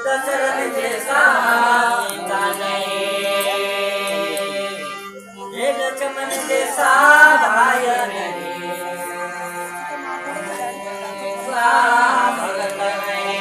दशरथ जैसा निंदा नहीं, हे लक्ष्मण जैसा भाई नहीं, भगत नहीं।